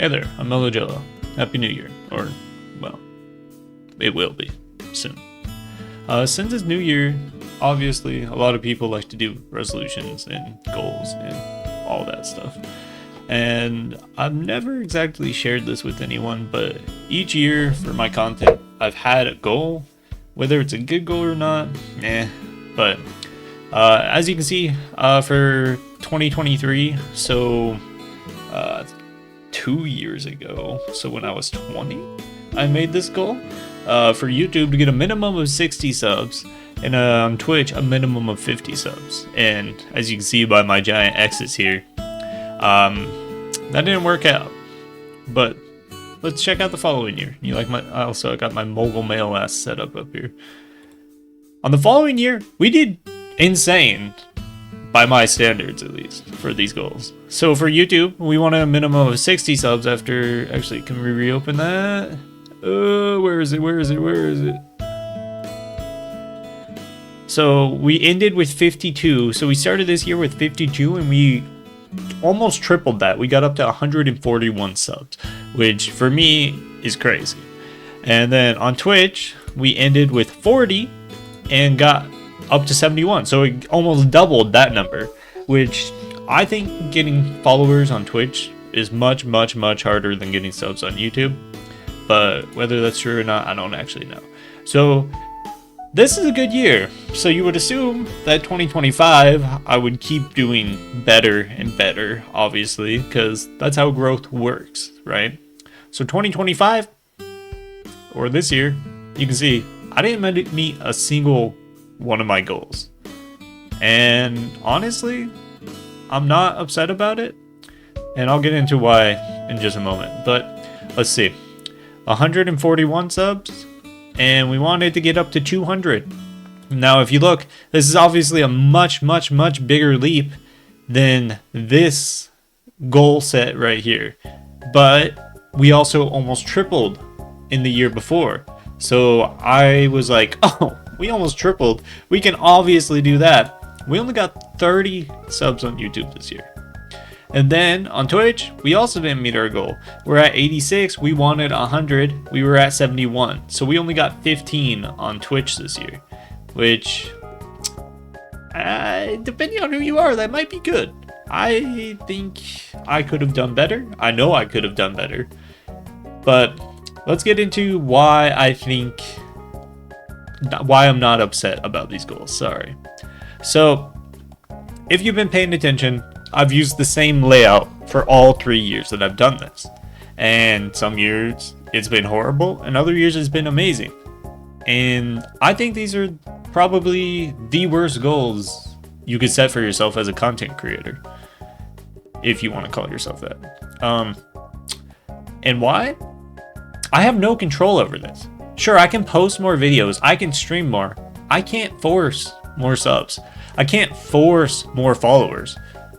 Hey there, I'm Mellow Jello. Happy New Year. Or, well, it will be soon. Since it's New Year, obviously a lot of people like to do resolutions and goals and all that stuff. And I've never exactly shared this with anyone, but each year for my content, I've had a goal. Whether it's a good goal or not, But as you can see, for 2023, so 2 years ago, so when I was 20, I made this goal for YouTube to get a minimum of 60 subs, and on Twitch a minimum of 50 subs. And as you can see by my giant X's here, that didn't work out. But let's check out the following year. I also got my mogul mail ass set up here. On the following year, we did insane, by my standards at least, for these goals. So for YouTube, we wanted a minimum of 60 subs after... Actually, can we reopen that? Where is it? So we ended with 52. So we started this year with 52 and we almost tripled that. We got up to 141 subs, which for me is crazy. And then on Twitch, we ended with 40 and got up to 71, so it almost doubled that number, which I think getting followers on Twitch is much harder than getting subs on YouTube, but whether that's true or not, I don't actually know. So this is a good year, so you would assume that 2025 I would keep doing better and better, obviously, because that's how growth works, right? So 2025, or this year, you can see I didn't meet a single one of my goals, and honestly I'm not upset about it, and I'll get into why in just a moment. But let's see, 141 subs, and we wanted to get up to 200. Now if you look, this is obviously a much bigger leap than this goal set right here, but we also almost tripled in the year before. So I was like, oh, we almost tripled. We can obviously do that. We only got 30 subs on YouTube this year. And then on Twitch, we also didn't meet our goal. We're at 86. We wanted 100. We were at 71. So we only got 15 on Twitch this year, which, depending on who you are, that might be good. I think I could have done better. I know I could have done better. But let's get into why I'm not upset about these goals. Sorry. So if you've been paying attention, I've used the same layout for all 3 years that I've done this, and some years it's been horrible and other years it's been amazing. And I think these are probably the worst goals you could set for yourself as a content creator, if you want to call yourself that. And why? I have no control over this. Sure, I can post more videos, I can stream more. I can't force more subs. I can't force more followers.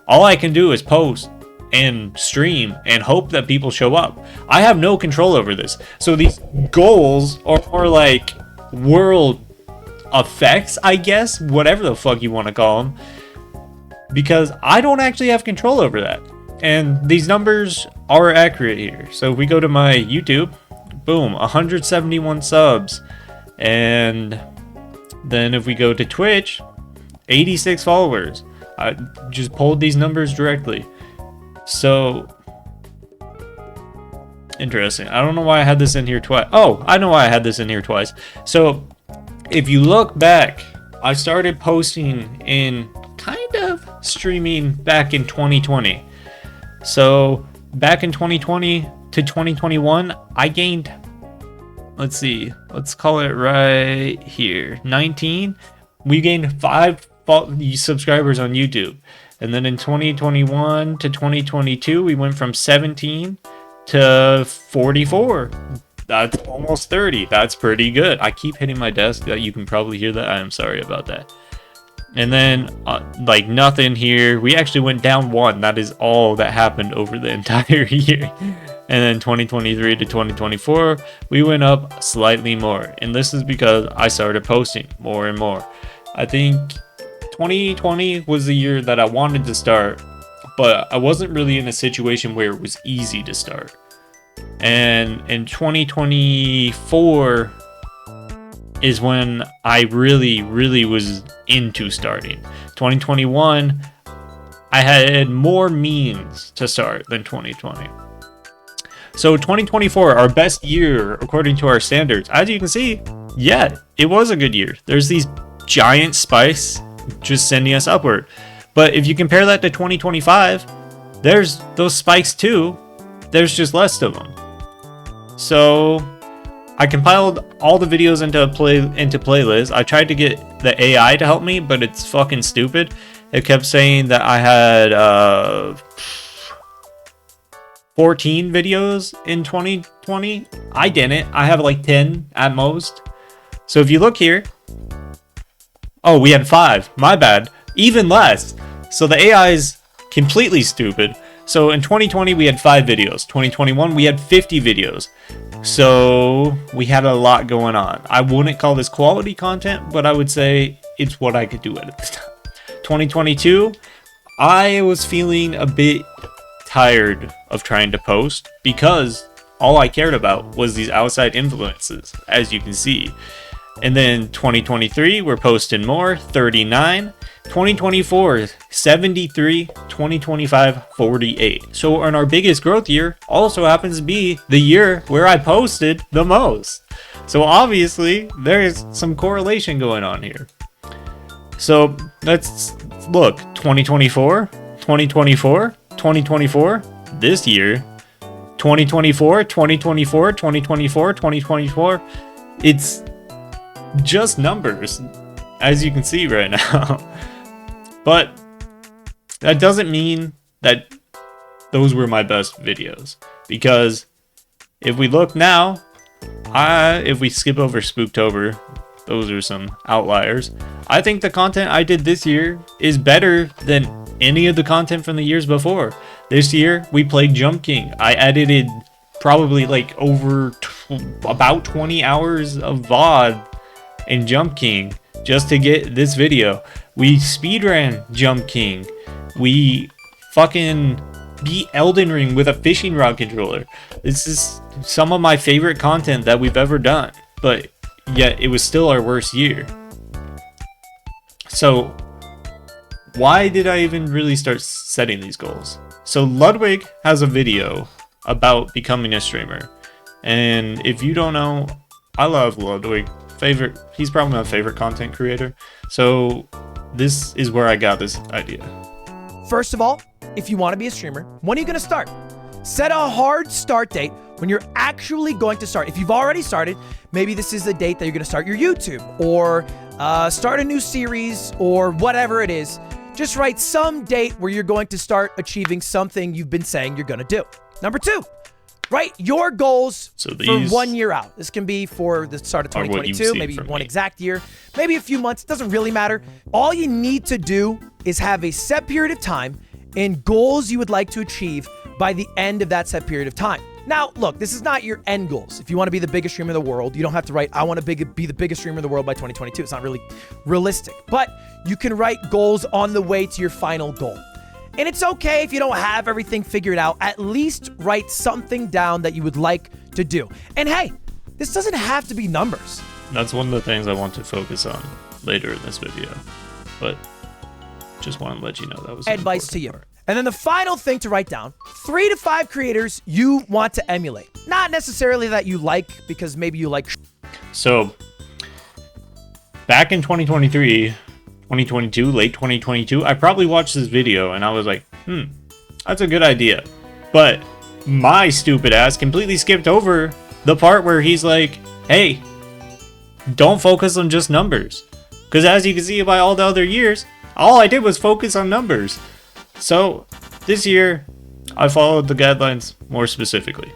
All I can do is post and stream and hope that people show up. I have no control over this. So these goals are more like world effects, I guess, whatever the fuck you want to call them, because I don't actually have control over that. And these numbers are accurate here. So if we go to my YouTube, boom, 171 subs. And then if we go to Twitch, 86 followers. I just pulled these numbers directly. So interesting. I don't know why I had this in here twice. Oh, I know why I had this in here twice. So if you look back, I started posting in kind of streaming back in 2020. So back in 2020 to 2021, I gained, let's see, let's call it right here, 19. We gained 5 subscribers on YouTube. And then in 2021 to 2022, we went from 17 to 44. That's almost 30. That's pretty good. I keep hitting my desk. You can probably hear that. I am sorry about that. And then like nothing here. We actually went down 1. That is all that happened over the entire year. And then 2023 to 2024, we went up slightly more. And this is because I started posting more and more. I think 2020 was the year that I wanted to start, but I wasn't really in a situation where it was easy to start. And in 2024 is when I really was into starting. 2021, I had more means to start than 2020. So 2024, our best year according to our standards. As you can see, yeah, it was a good year. There's these giant spikes just sending us upward. But if you compare that to 2025, there's those spikes too. There's just less of them. So I compiled all the videos into playlists. I tried to get the AI to help me, but it's fucking stupid. It kept saying that I had 14 videos in 2020. I didn't. I have like 10 at most. So if you look here, oh, we had 5. My bad. Even less. So the AI is completely stupid. So in 2020 we had 5 videos. 2021 we had 50 videos. So we had a lot going on. I wouldn't call this quality content, but I would say it's what I could do at the time. 2022, I was feeling a bit tired of trying to post because all I cared about was these outside influences, as you can see. And then 2023, we're posting more, 39. 2024, 73. 2025, 48. So in our biggest growth year also happens to be the year where I posted the most. So obviously, there's some correlation going on here. So let's look, 2024, 2024, 2024, this year, 2024, 2024, 2024, 2024. It's just numbers, as you can see right now. But that doesn't mean that those were my best videos, because if we look now, if we skip over Spooktober, those are some outliers. I think the content I did this year is better than any of the content from the years before. This year, we played Jump King. I edited probably like over about 20 hours of VoD in Jump King just to get this video. We speedran Jump King. We fucking beat Elden Ring with a fishing rod controller. This is some of my favorite content that we've ever done, but yet it was still our worst year. So why did I even really start setting these goals? So Ludwig has a video about becoming a streamer, and if you don't know, I love Ludwig. He's probably my favorite content creator. So this is where I got this idea. First of all, if you want to be a streamer, when are you going to start? Set a hard start date when you're actually going to start. If you've already started, maybe this is the date that you're going to start your YouTube, or start a new series, or whatever it is. Just write some date where you're going to start achieving something you've been saying you're going to do. Number 2, write your goals for 1 year out. This can be for the start of 2022, maybe one exact year, maybe a few months. It doesn't really matter. All you need to do is have a set period of time and goals you would like to achieve by the end of that set period of time. Now, look, this is not your end goals. If you want to be the biggest streamer in the world, you don't have to write, I want to be the biggest streamer in the world by 2022. It's not really realistic. But you can write goals on the way to your final goal. And it's okay if you don't have everything figured out. At least write something down that you would like to do. And hey, this doesn't have to be numbers. That's one of the things I want to focus on later in this video. But just want to let you know that was advice to you. And then the final thing to write down, 3 to 5 creators you want to emulate. Not necessarily that you like, because maybe you like. So back in 2023, 2022, late 2022, I probably watched this video and I was like, that's a good idea. But my stupid ass completely skipped over the part where he's like, hey, don't focus on just numbers. Because as you can see by all the other years, all I did was focus on numbers. So this year, I followed the guidelines more specifically.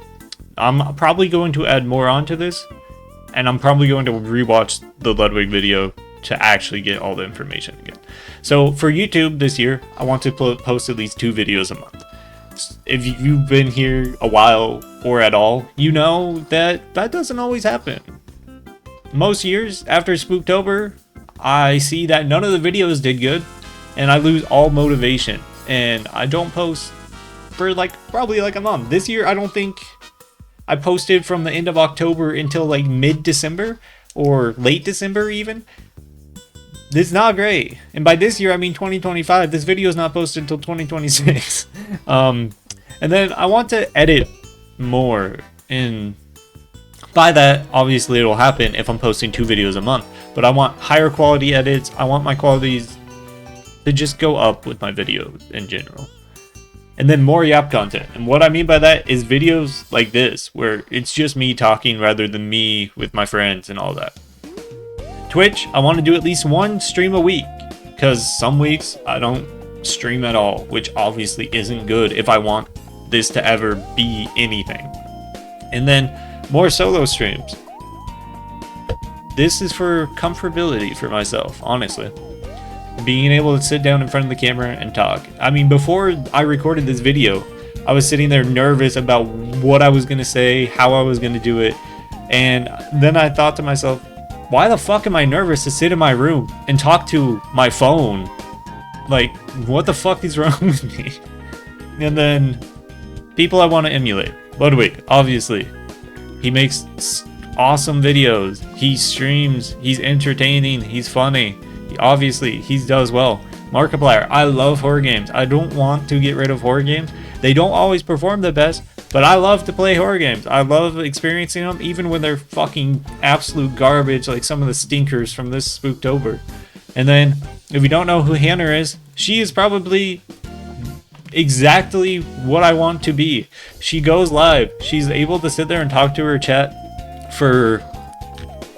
I'm probably going to add more onto this, and I'm probably going to rewatch the Ludwig video to actually get all the information again. So for YouTube this year, I want to post at least 2 videos a month. If you've been here a while or at all, you know that doesn't always happen. Most years after Spooktober, I see that none of the videos did good, and I lose all motivation. And I don't post for probably a month. This year, I don't think I posted from the end of October until like mid-December or late December even. This is not great. And by this year, I mean 2025. This video is not posted until 2026. And then I want to edit more. And by that, obviously it'll happen if I'm posting 2 videos a month. But I want higher quality edits. I want my qualities to just go up with my videos in general. And then more Yap content. And what I mean by that is videos like this, where it's just me talking rather than me with my friends and all that. Twitch, I want to do at least 1 stream a week, because some weeks I don't stream at all, which obviously isn't good if I want this to ever be anything. And then more solo streams. This is for comfortability for myself, honestly. Being able to sit down in front of the camera and talk. I mean, before I recorded this video, I was sitting there nervous about what I was going to say, how I was going to do it. And then I thought to myself, why the fuck am I nervous to sit in my room and talk to my phone? Like, what the fuck is wrong with me? And then, people I want to emulate. Ludwig, obviously. He makes awesome videos. He streams. He's entertaining. He's funny. Obviously, he does well. Markiplier, I love horror games. I don't want to get rid of horror games. They don't always perform the best, but I love to play horror games. I love experiencing them, even when they're fucking absolute garbage, like some of the stinkers from this Spooktober. And then, if you don't know who Hannah is, she is probably exactly what I want to be. She goes live. She's able to sit there and talk to her chat for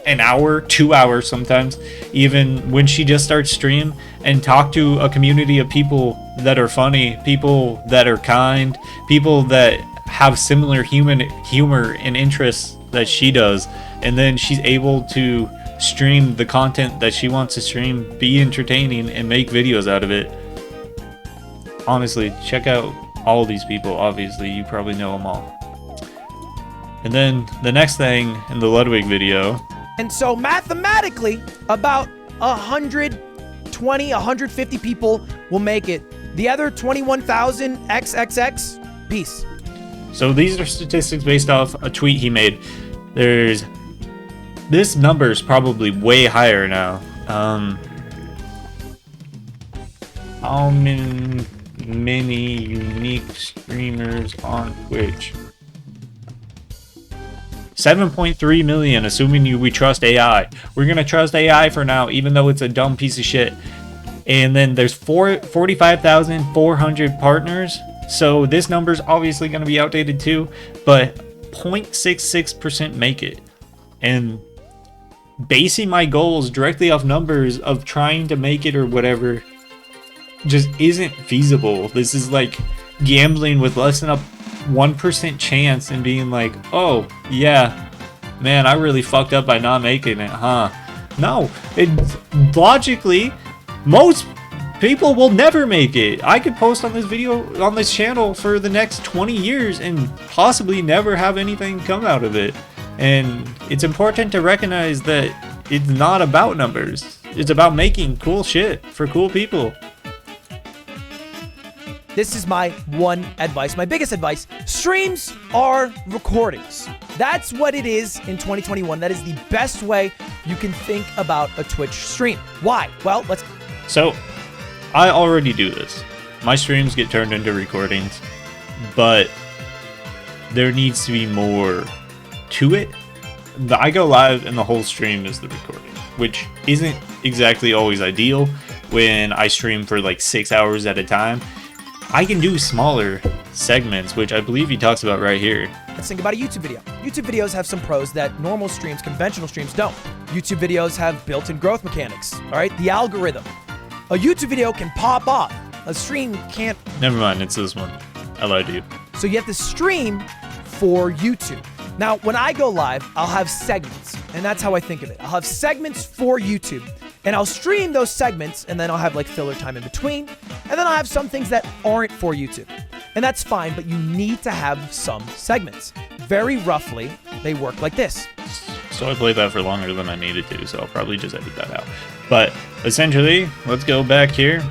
an hour, 2 hours sometimes, even when she just starts stream, and talk to a community of people that are funny, people that are kind, people that have similar humor and interests that she does. And then she's able to stream the content that she wants to stream, be entertaining, and make videos out of it. Honestly, check out all these people. Obviously, you probably know them all. And then the next thing in the Ludwig video. And so mathematically, about 120, 150 people will make it. The other 21,000 XXX, peace. So these are statistics based off a tweet he made. This number is probably way higher now. How many unique streamers on Twitch? 7.3 million, assuming we trust AI. We're gonna trust AI for now, even though it's a dumb piece of shit. And then there's 45,400 partners. So this number's obviously gonna be outdated too, but 0.66% make it. And basing my goals directly off numbers of trying to make it or whatever just isn't feasible. This is like gambling with less than a 1% chance and being like, oh yeah, man, I really fucked up by not making it, huh? No, logically, most people will never make it. I could post on this video, on this channel for the next 20 years and possibly never have anything come out of it. And it's important to recognize that it's not about numbers. It's about making cool shit for cool people. This is my one advice, my biggest advice. Streams are recordings. That's what it is in 2021. That is the best way you can think about a Twitch stream. Why? Well, So, I already do this. My streams get turned into recordings, but there needs to be more to it. I go live and the whole stream is the recording, which isn't exactly always ideal when I stream for like 6 hours at a time. I can do smaller segments, which I believe he talks about right here. Let's think about a YouTube video. YouTube videos have some pros that normal streams, conventional streams don't. YouTube videos have built-in growth mechanics, all right? The algorithm. A YouTube video can pop off. A stream can't. Never mind, it's this one. I lied to you. So you have to stream for YouTube. Now, when I go live, I'll have segments, and that's how I think of it. I'll have segments for YouTube, and I'll stream those segments, and then I'll have like filler time in between, and then I'll have some things that aren't for YouTube. And that's fine, but you need to have some segments. Very roughly, they work like this. So I played that for longer than I needed to, so I'll probably just edit that out. But essentially, let's go back here.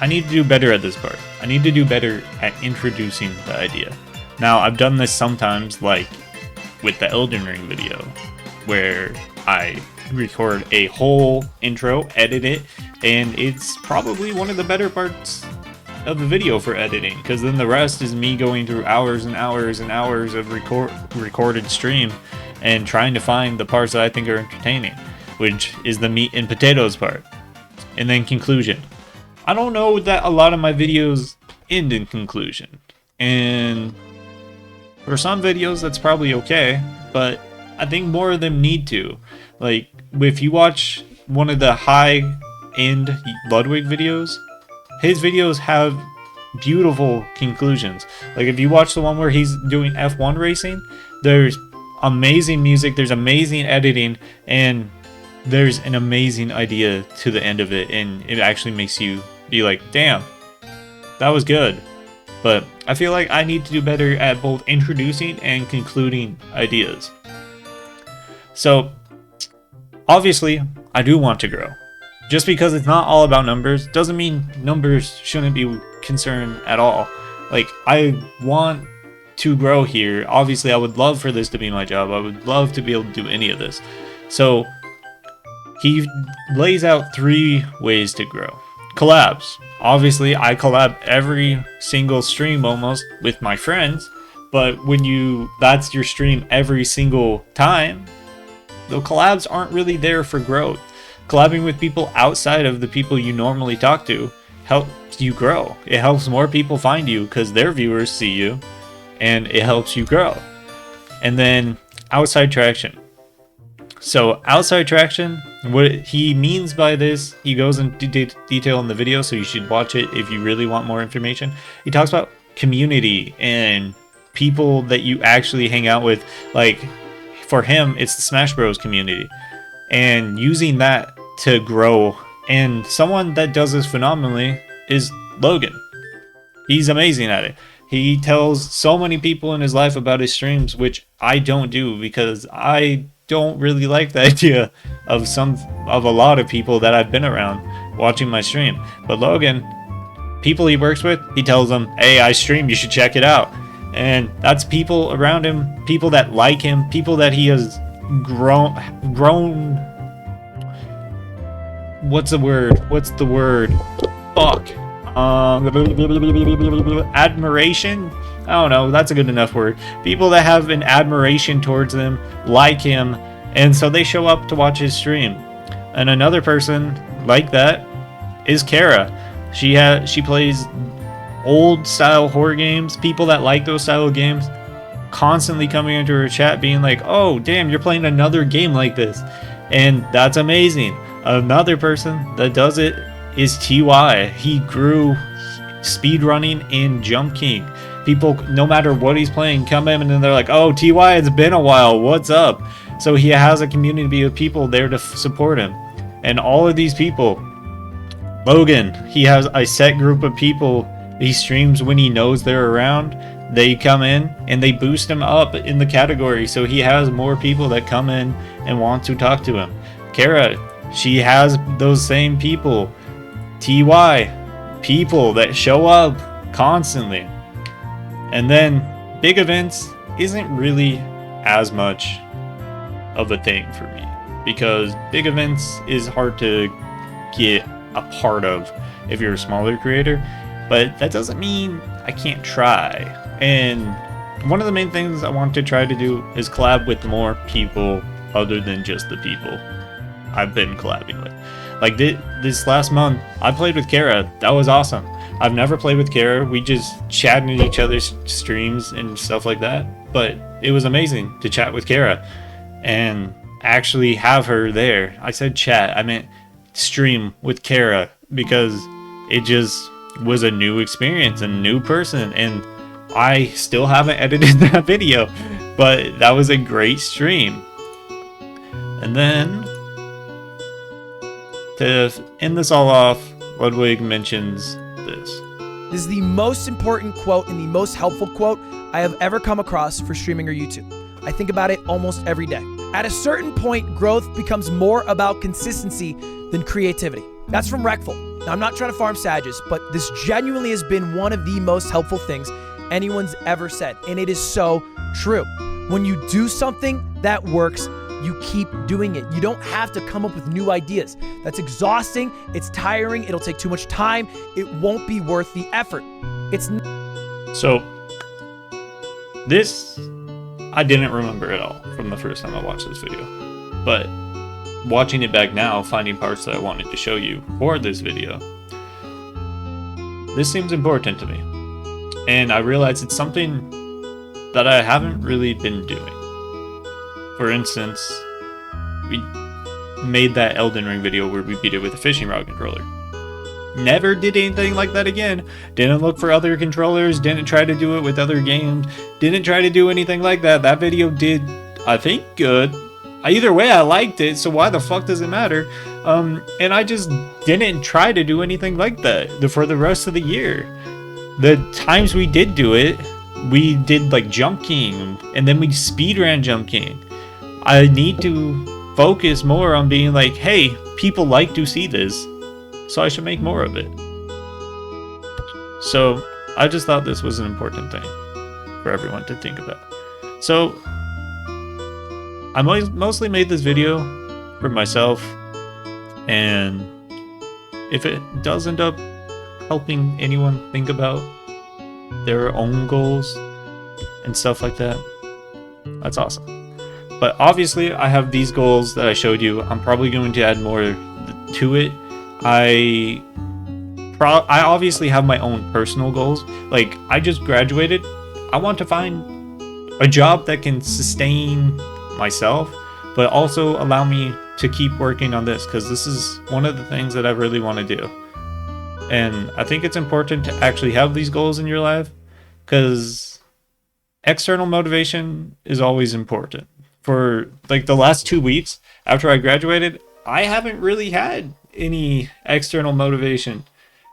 I need to do better at this part. I need to do better at introducing the idea. Now, I've done this sometimes, like with the Elden Ring video, where I record a whole intro, edit it, and it's probably one of the better parts of the video for editing, because then the rest is me going through hours and hours and hours of recorded stream and trying to find the parts that I think are entertaining, which is the meat and potatoes part. And then conclusion. I don't know that a lot of my videos end in conclusion, and for some videos that's probably okay, but I think more of them need to. Like, if you watch one of the high-end Ludwig videos, his videos have beautiful conclusions. Like, if you watch the one where he's doing F1 racing, there's amazing music, there's amazing editing, and there's an amazing idea to the end of it, and it actually makes you be like, damn, that was good. But I feel like I need to do better at both introducing and concluding ideas. So, obviously, I do want to grow. Just because it's not all about numbers doesn't mean numbers shouldn't be concerned at all. Like, I want to grow here. Obviously, I would love for this to be my job. I would love to be able to do any of this. So, he lays out 3 ways to grow. Collabs. Obviously, I collab every single stream almost with my friends, but when that's your stream every single time, the collabs aren't really there for growth. Collabing with people outside of the people you normally talk to helps you grow. It helps more people find you because their viewers see you, and it helps you grow. And then outside traction. So outside traction, what he means by this, he goes into detail in the video, so you should watch it if you really want more information. He talks about community and people that you actually hang out with. Like, for him, it's the Smash Bros community, and using that to grow. And someone that does this phenomenally is Logan. He's amazing at it. He tells so many people in his life about his streams, which I don't do because I don't really like the idea of a lot of people that I've been around watching my stream. But Logan, people he works with, he tells them, hey, I stream, you should check it out. And that's people around him, people that like him, people that he has grown what's the word? Fuck. Admiration? I don't know, that's a good enough word. People that have an admiration towards them, like him, and so they show up to watch his stream. And another person like that is Kara. She plays old style horror games. People that like those style of games constantly coming into her chat being like, oh damn, you're playing another game like this, and that's amazing. Another person that does it is TY. He grew speedrunning in Jump King. People, no matter what he's playing, come in and they're like, oh, TY, it's been a while, what's up? So he has a community of people there to support him. And all of these people, Logan, he has a set group of people he streams when he knows they're around. They come in and they boost him up in the category, so he has more people that come in and want to talk to him. Kara, she has those same people. TY, people that show up constantly. And then big events isn't really as much of a thing for me, because big events is hard to get a part of if you're a smaller creator, but that doesn't mean I can't try. And one of the main things I want to try to do is collab with more people other than just the people I've been collabing with. Like this last month, I played with Kara. That was awesome. I've never played with Kara. We just chatted in each other's streams and stuff like that. But it was amazing to chat with Kara and actually have her there. I said chat, I meant stream with Kara, because it just was a new experience, a new person, and I still haven't edited that video, but that was a great stream. And then to end this all off, Ludwig mentions this. This is the most important quote and the most helpful quote I have ever come across for streaming or YouTube. I think about it almost every day. At a certain point, growth becomes more about consistency than creativity. That's from Wreckful. Now, I'm not trying to farm Sages, but this genuinely has been one of the most helpful things anyone's ever said. And it is so true. When you do something that works, you keep doing it. You don't have to come up with new ideas. That's exhausting. It's tiring. It'll take too much time. It won't be worth the effort. So this, I didn't remember at all from the first time I watched this video, but watching it back now, finding parts that I wanted to show you for this video, this seems important to me. And I realize it's something that I haven't really been doing. For instance, we made that Elden Ring video where we beat it with a fishing rod controller. Never did anything like that again. Didn't look for other controllers, didn't try to do it with other games, didn't try to do anything like that. That video did, I think, good. Either way, I liked it, so why the fuck does it matter? And I just didn't try to do anything like that for the rest of the year. The times we did do it, we did like Jump King, and then we speedran Jump King. I need to focus more on being like, hey, people like to see this, so I should make more of it. So I just thought this was an important thing for everyone to think about. So I mostly made this video for myself, and if it does end up helping anyone think about their own goals and stuff like that, that's awesome. But obviously I have these goals that I showed you. I'm probably going to add more to it. I obviously have my own personal goals. Like, I just graduated. I want to find a job that can sustain myself, but also allow me to keep working on this, because this is one of the things that I really want to do. And I think it's important to actually have these goals in your life, because external motivation is always important. For like the last 2 weeks after I graduated, I haven't really had any external motivation.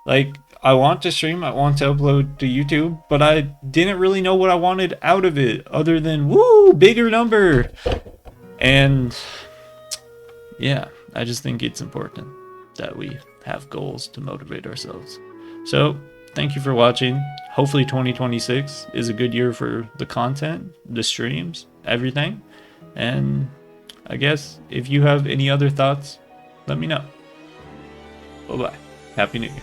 Like, I want to stream, I want to upload to YouTube, but I didn't really know what I wanted out of it other than, woo, bigger number. And yeah, I just think it's important that we have goals to motivate ourselves. So thank you for watching. Hopefully 2026 is a good year for the content, the streams, everything. And I guess if you have any other thoughts, let me know. Bye-bye. Happy New Year.